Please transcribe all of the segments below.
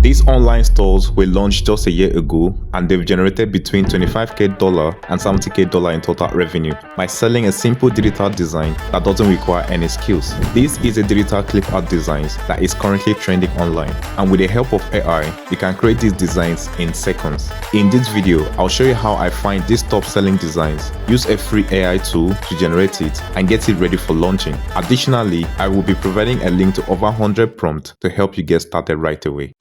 These online stores were launched just a year ago and they've generated between $25,000 and $70,000 in total revenue by selling a simple digital design that doesn't require any skills. This is a digital clip art design that is currently trending online, and with the help of AI, you can create these designs in seconds. In this video, I'll show you how I find these top selling designs, use a free AI tool to generate it, and get it ready for launching. Additionally, I will be providing a link to over 100 prompts to help you get started right away.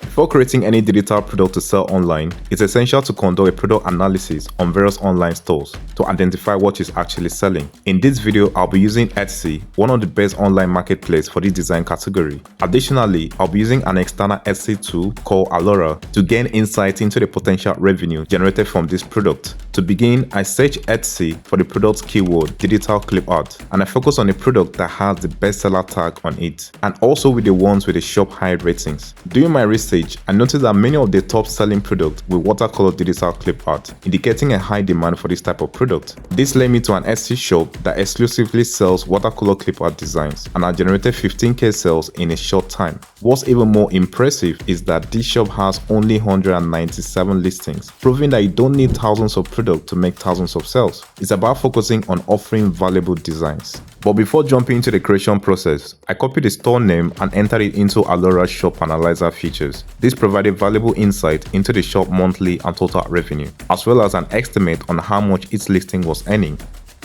Before creating any digital product to sell online, it's essential to conduct a product analysis on various online stores to identify what is actually selling. In this video, I'll be using Etsy, one of the best online marketplaces for this design category. Additionally, I'll be using an external Etsy tool called Alura to gain insight into the potential revenue generated from this product. To begin, I search Etsy for the product's keyword, digital clip art, and I focus on a product that has the bestseller tag on it, and also with the ones with the shop high ratings. Doing my research, I noticed that many of the top selling products with watercolor digital clip art, indicating a high demand for this type of product. This led me to an Etsy shop that exclusively sells watercolor clip art designs, and I generated 15k sales in a short time. What's even more impressive is that this shop has only 197 listings, proving that you don't need thousands of products to make thousands of sales. It's about focusing on offering valuable designs. But before jumping into the creation process, I copied the store name and entered it into Alura's shop analyzer features. This provided valuable insight into the shop monthly and total revenue, as well as an estimate on how much each listing was earning.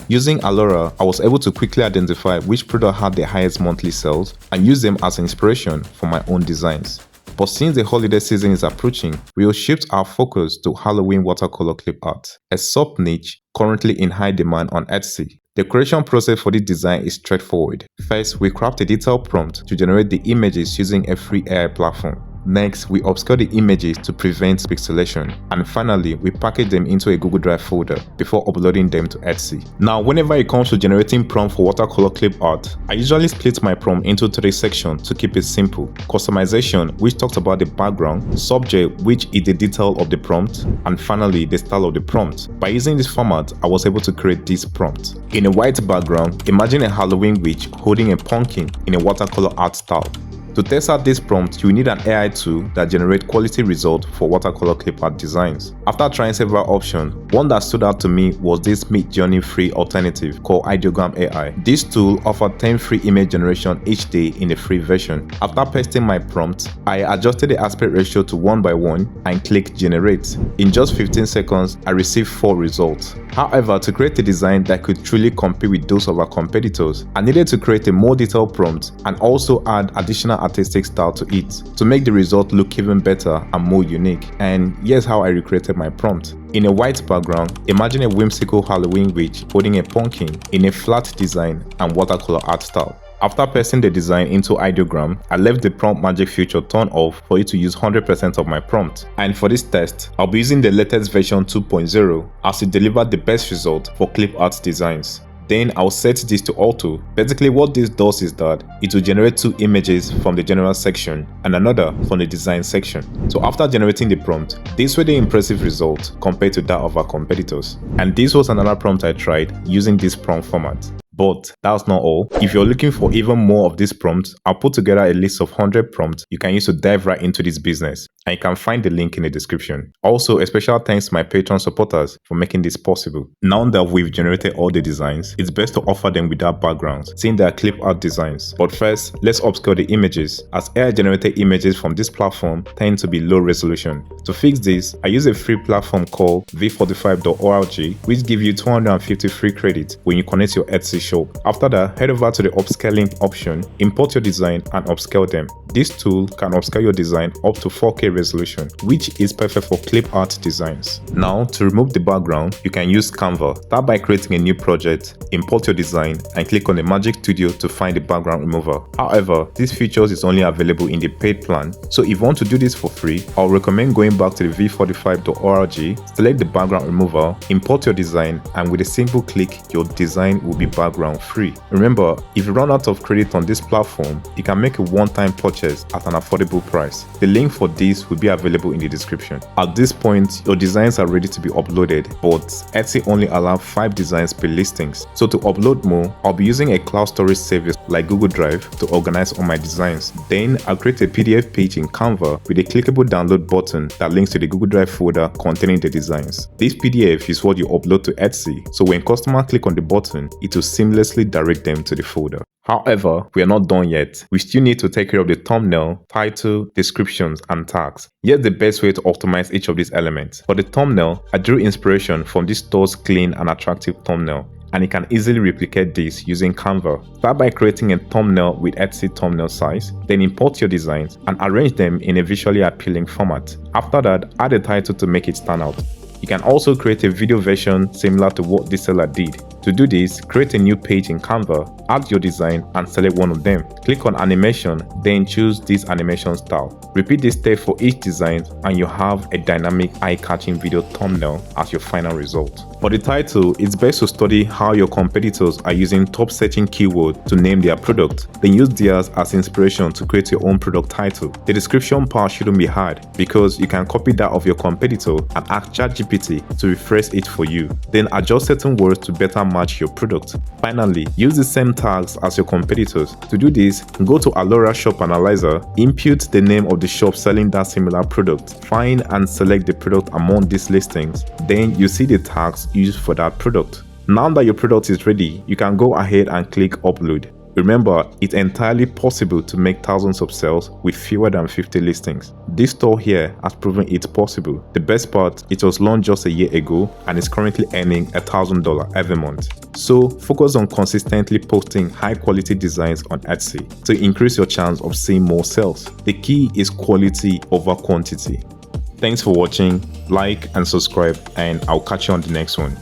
Using Alura, I was able to quickly identify which product had the highest monthly sales and use them as inspiration for my own designs. But since the holiday season is approaching, we will shift our focus to Halloween watercolor clip art, a sub-niche currently in high demand on Etsy. The creation process for this design is straightforward. First, we craft a detailed prompt to generate the images using a free AI platform. Next, we upscale the images to prevent pixelation, and finally, we package them into a Google Drive folder before uploading them to Etsy. Now, whenever it comes to generating prompt for watercolor clip art, I usually split my prompt into 3 sections to keep it simple. Customization, which talks about the background, subject, which is the detail of the prompt, and finally, the style of the prompt. By using this format, I was able to create this prompt. In a white background, imagine a Halloween witch holding a pumpkin in a watercolor art style. To test out this prompt, you will need an AI tool that generates quality results for watercolor clip art designs. After trying several options, one that stood out to me was this Midjourney free alternative called Ideogram AI. This tool offered 10 free image generation each day in a free version. After pasting my prompt, I adjusted the aspect ratio to 1:1 and clicked generate. In just 15 seconds, I received 4 results. However, to create a design that could truly compete with those of our competitors, I needed to create a more detailed prompt and also add additional artistic style to it to make the result look even better and more unique. And here's how I recreated my prompt. In a white background, imagine a whimsical Halloween witch holding a pumpkin in a flat design and watercolor art style. After pasting the design into Ideogram, I left the prompt magic feature turned off for it to use 100% of my prompt. And for this test, I'll be using the latest version 2.0 as it delivered the best result for clip art designs. Then I'll set this to auto. Basically what this does is that it will generate 2 images from the general section and another from the design section. So after generating the prompt, these were the impressive results compared to that of our competitors. And this was another prompt I tried using this prompt format. But that's not all. If you're looking for even more of these prompts, I'll put together a list of 100 prompts you can use to dive right into this business, and you can find the link in the description. Also, a special thanks to my Patreon supporters for making this possible. Now that we've generated all the designs, it's best to offer them without backgrounds, since they are clip art designs. But first, let's upscale the images, as AI generated images from this platform tend to be low resolution. To fix this, I use a free platform called v45.org, which gives you 250 free credits when you connect your Etsy shop. After that, head over to the upscaling option, import your design and upscale them. This tool can upscale your design up to 4K resolution, which is perfect for clip art designs. Now, to remove the background, you can use Canva. Start by creating a new project, import your design, and click on the Magic Studio to find the background remover. However, this feature is only available in the paid plan, so if you want to do this for free, I'll recommend going back to the v45.org, select the background remover, import your design, and with a simple click, your design will be background free. Remember, if you run out of credit on this platform, you can make a one-time purchase purchase at an affordable price. The link for this will be available in the description. At this point, your designs are ready to be uploaded, but Etsy only allows 5 designs per listings. So to upload more, I'll be using a cloud storage service like Google Drive to organize all my designs. Then I'll create a PDF page in Canva with a clickable download button that links to the Google Drive folder containing the designs. This PDF is what you upload to Etsy, so when customers click on the button, it will seamlessly direct them to the folder. However, we are not done yet. We still need to take care of the thumbnail, title, descriptions, and tags. Here's the best way to optimize each of these elements. For the thumbnail, I drew inspiration from this store's clean and attractive thumbnail, and you can easily replicate this using Canva. Start by creating a thumbnail with Etsy thumbnail size, then import your designs and arrange them in a visually appealing format. After that, add a title to make it stand out. You can also create a video version similar to what this seller did. To do this, create a new page in Canva, add your design and select one of them. Click on animation, then choose this animation style. Repeat this step for each design and you have a dynamic eye-catching video thumbnail as your final result. For the title, it's best to study how your competitors are using top searching keywords to name their product. Then use theirs as inspiration to create your own product title. The description part shouldn't be hard because you can copy that of your competitor and ask ChatGPT to rephrase it for you. Then adjust certain words to better match your product. Finally, use the same tags as your competitors. To do this, go to Alura Shop Analyzer, input the name of the shop selling that similar product, find and select the product among these listings. Then you see the tags used for that product. Now that your product is ready, you can go ahead and click upload. Remember, it's entirely possible to make thousands of sales with fewer than 50 listings. This store here has proven it's possible. The best part, it was launched just a year ago and is currently earning $1,000 every month. So focus on consistently posting high quality designs on Etsy to increase your chance of seeing more sales. The key is quality over quantity. Thanks for watching, like and subscribe, and I'll catch you on the next one.